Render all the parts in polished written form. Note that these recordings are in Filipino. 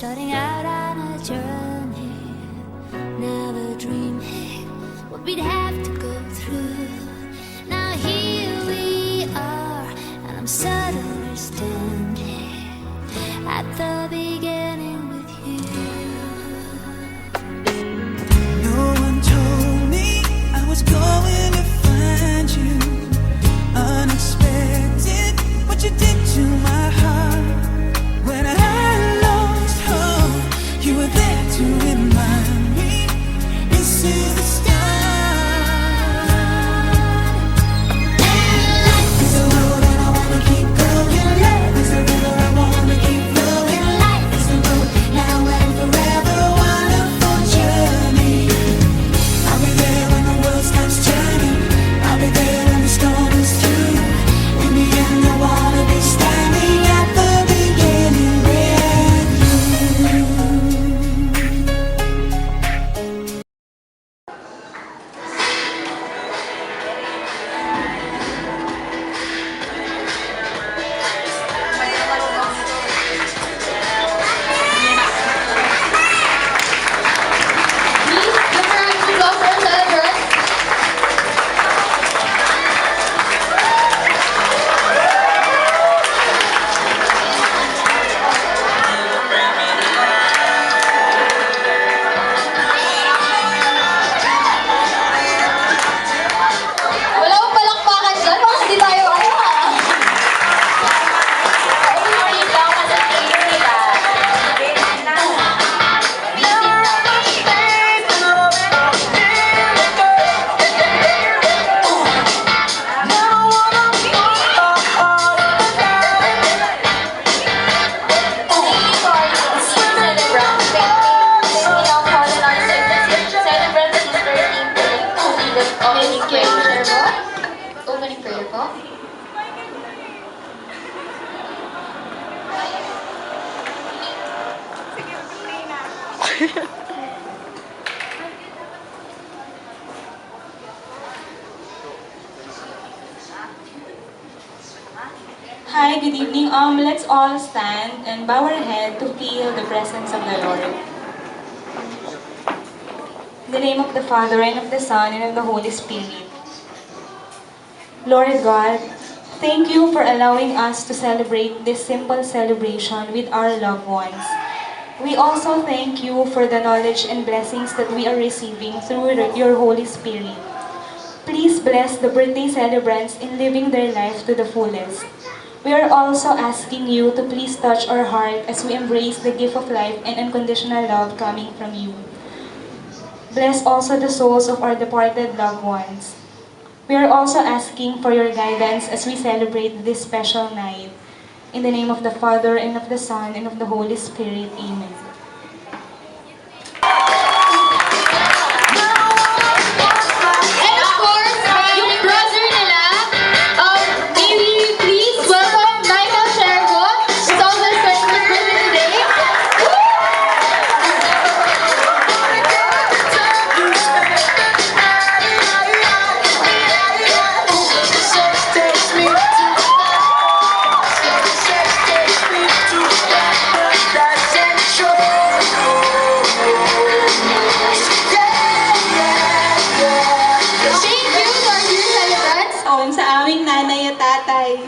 starting out on a journey, never dreaming what we'd have to go through. Now here we are, and I'm suddenly standing at the beginning with you. No one told me I was going to find you. Unexpected, what you did to my heart. When I lost hope, you were there to remind me this is the start. Life is a road and I wanna keep going. Love is a river I wanna keep flowing. Life is a road now and forever, wonderful journey. I'll be there when the world stops turning. I'll be there when the storm is through. In the end, I wanna be standing at the beginning with you. Please, give a round of applause for our celebrants. Wala akong palakpakan dyan, baka hindi tayo ano ha. Ulitin lang kasi kayo nila. Ulitin lang. Opening prayer po. Hi, good evening. Let's all stand and bow our head to feel the presence of the Lord. In the name of the Father, and of the Son, and of the Holy Spirit. Lord God, thank you for allowing us to celebrate this simple celebration with our loved ones. We also thank you for the knowledge and blessings that we are receiving through your Holy Spirit. Please bless the birthday celebrants in living their life to the fullest. We are also asking you to please touch our heart as we embrace the gift of life and unconditional love coming from you. Bless also the souls of our departed loved ones. We are also asking for your guidance as we celebrate this special night. In the name of the Father, and of the Son, and of the Holy Spirit. Amen. And of course, yung brother nila, may we please welcome Michael Sherbo. It's also his 25th birthday today. Thank you to our dear celebrants. Sa aming nanay at tatay.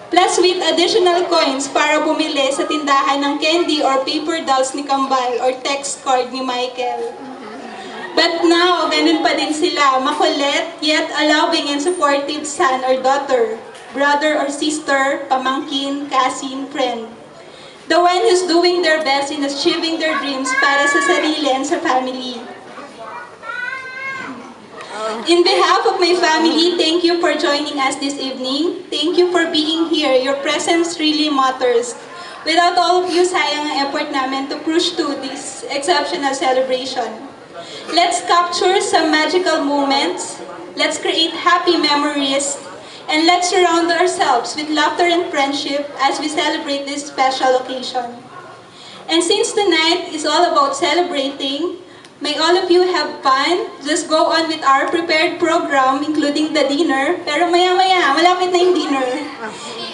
Plus with additional coins para bumili sa tindahan ng candy or paper dolls ni Kambal or text card ni Michael. But now, ganun pa din sila, makulit, yet a loving and supportive son or daughter, brother or sister, pamangkin, cousin, friend. The one who's doing their best in achieving their dreams para sa sarili and sa family. In behalf of my family, thank you for joining us this evening. Thank you for being here. Your presence really matters. Without all of you, sayang ang effort namin to push to this exceptional celebration. Let's capture some magical moments. Let's create happy memories. And let's surround ourselves with laughter and friendship as we celebrate this special occasion. And since tonight is all about celebrating, May all of you have fun. Just go on with our prepared program, including the dinner. Pero maya-maya, malapit na yung dinner.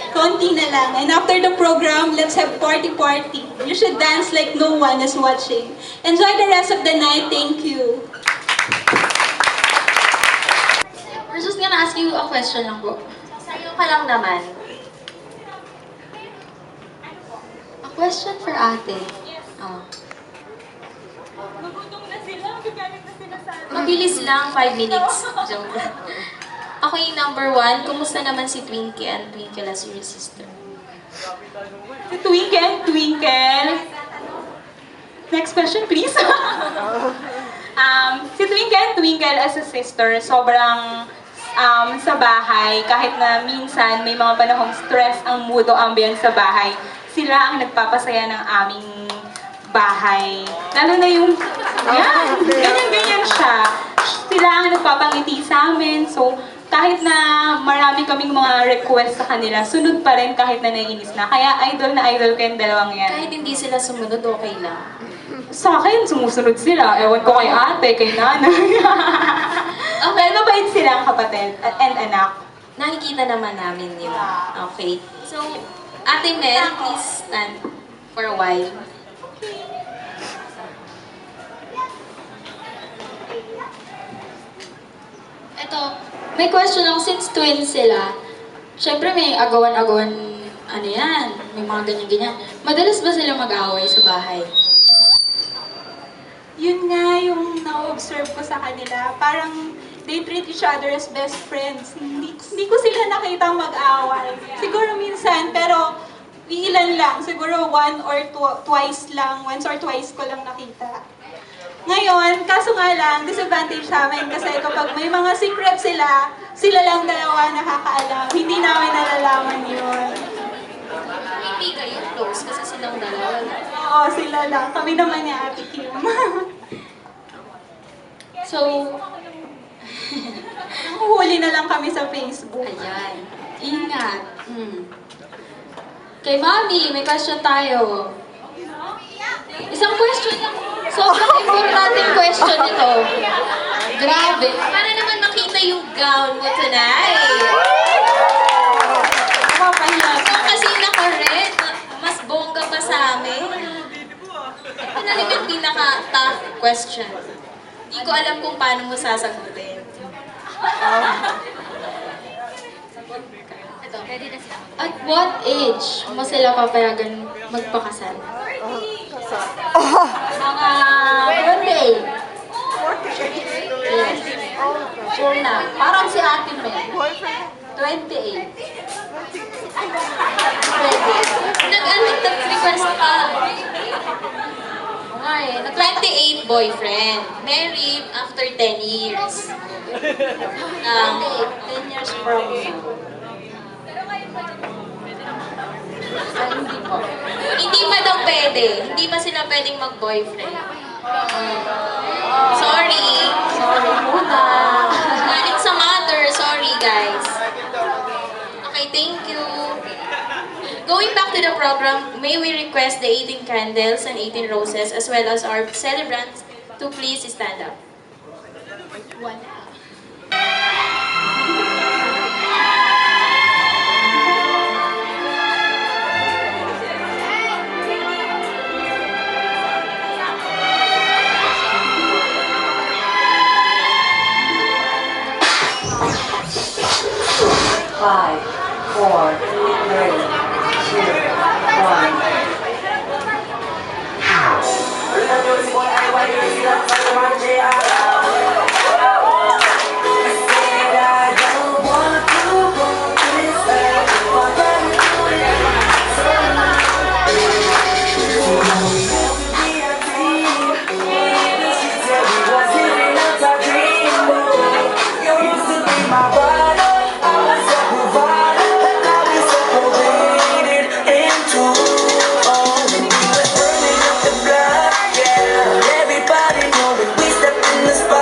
Konti na lang. And after the program, let's have party-party. You should dance like no one is watching. Enjoy the rest of the night. Thank you. We're just gonna ask you a question lang po. Sa'yo ka lang naman. A question for ate. Oh. Mabilis lang, 5 minutes. Joke. Ako yung number 1. Kumusta naman si Twinkle and Twinkle as your sister? Si Twinkle. Next question, please. Si Twinkle as a sister, sobrang sa bahay, kahit na minsan may mga panahong stress ang mood o ambience sa bahay, sila ang nagpapasaya ng aming bahay. Lalo na yung, yan, ganyan-ganyan siya. Sila ang nagpapangiti sa amin. So, kahit na marami kaming mga request sa kanila, sunod pa rin kahit na naiinis na. Kaya idol na idol ko yung dalawang yan. Kahit hindi sila sumunod, okay lang. Sa akin, sumusunod sila. Ewan ko kay ate, kay nanay. Okay, mabait silang kapatid and anak. Nakikita naman namin yun. Okay. So, Ate Mel, please stand for a while. Ito, may question lang, since twins sila, syempre may agawan-agawan, ano yan, may mga ganyan-ganyan. Madalas ba sila mag-away sa bahay? Yun nga yung na-observe ko sa kanila. Parang they treat each other as best friends. Hindi ko sila nakita mag-away. Siguro minsan, pero ilan lang. Siguro once or twice ko lang nakita. Ngayon, kaso nga lang, disadvantage sa amin kasi kapag may mga secret sila lang dalawa nakakaalam. Hindi namin nalalaman yun. Hindi kayo close kasi silang dalawa. Oo, sila lang. Kami naman ni Ate Kim. So, Huli na lang kami sa Facebook. ayan. Ingat. Kay Mami, may question tayo. Isang question lang. Sobrang importante question ito. Grabe. Para naman makita yung gown mo tonight. So, kasi naka-red, mas bongga pa sa amin. Ito na rin yung pinaka-tough question. Hindi ko alam kung paano mo sasagutin. Ito. At what age mo sila papayagan magpakasal? Mga 28. Yes. Sure na. Parang si Ate Mel. 28. Nag-request ka. Oo nga eh. 28 boyfriend. Married after 10 years. 10 years from now. Ay, hindi po. Hindi pa daw pwede. Hindi pa sila pwedeng mag-boyfriend. Sorry. Sorry muna. Galing sa mother. Sorry, guys. Okay, thank you. Going back to the program, may we request the 18 candles and 18 roses as well as our celebrants to please stand up. Five, four, three, two, one. Everybody know when we step in the spot.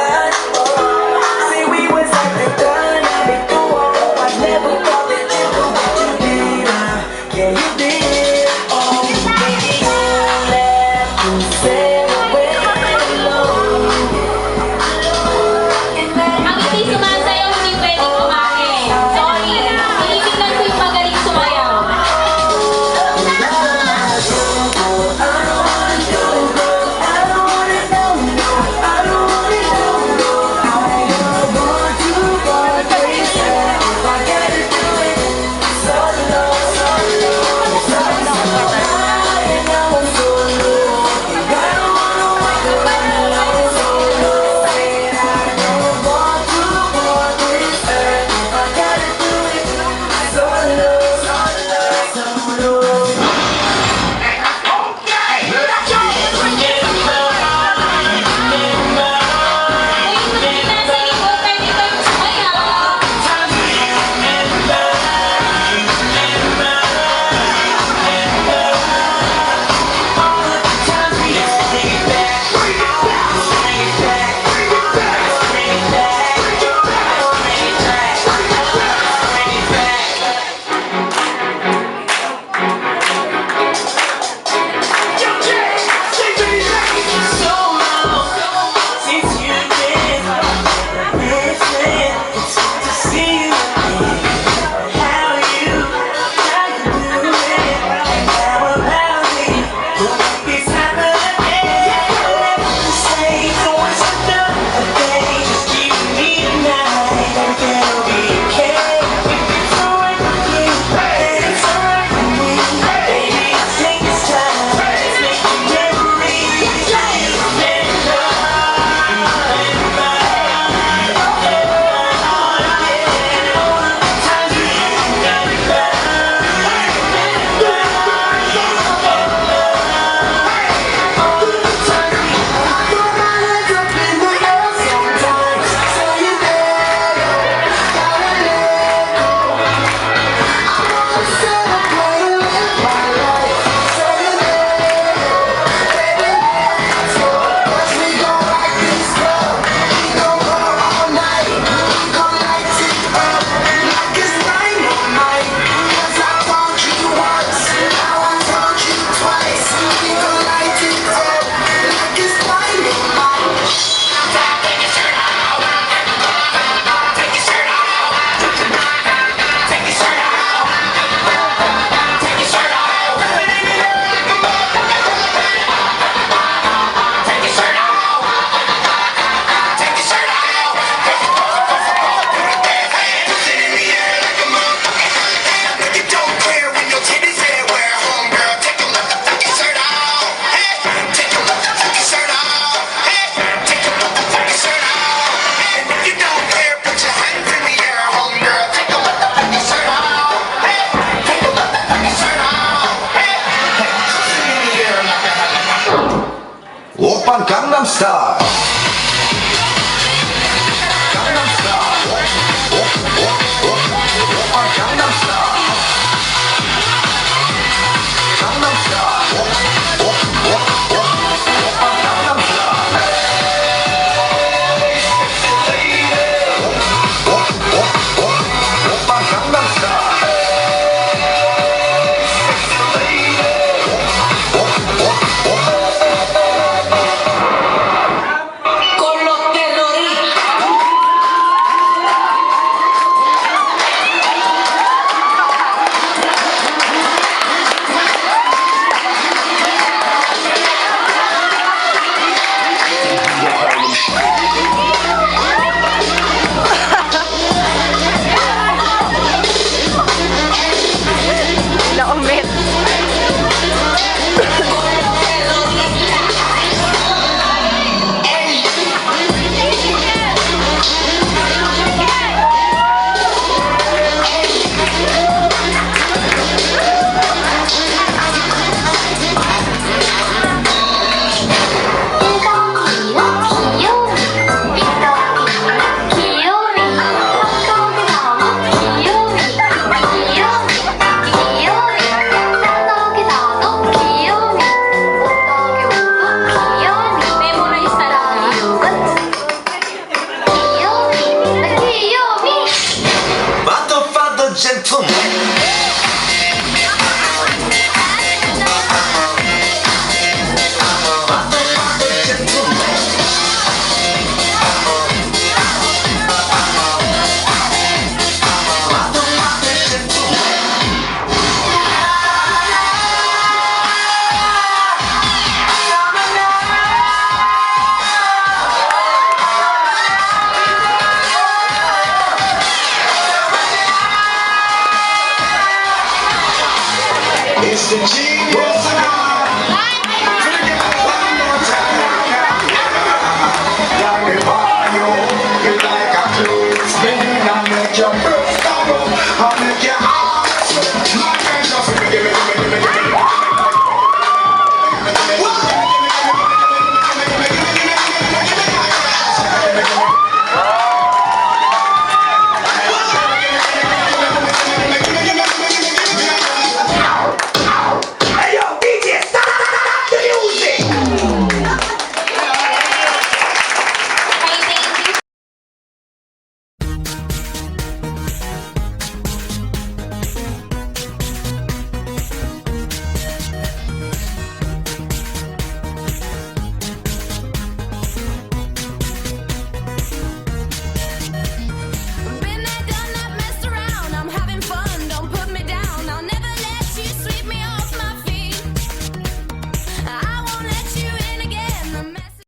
Oppan Gangnam Style.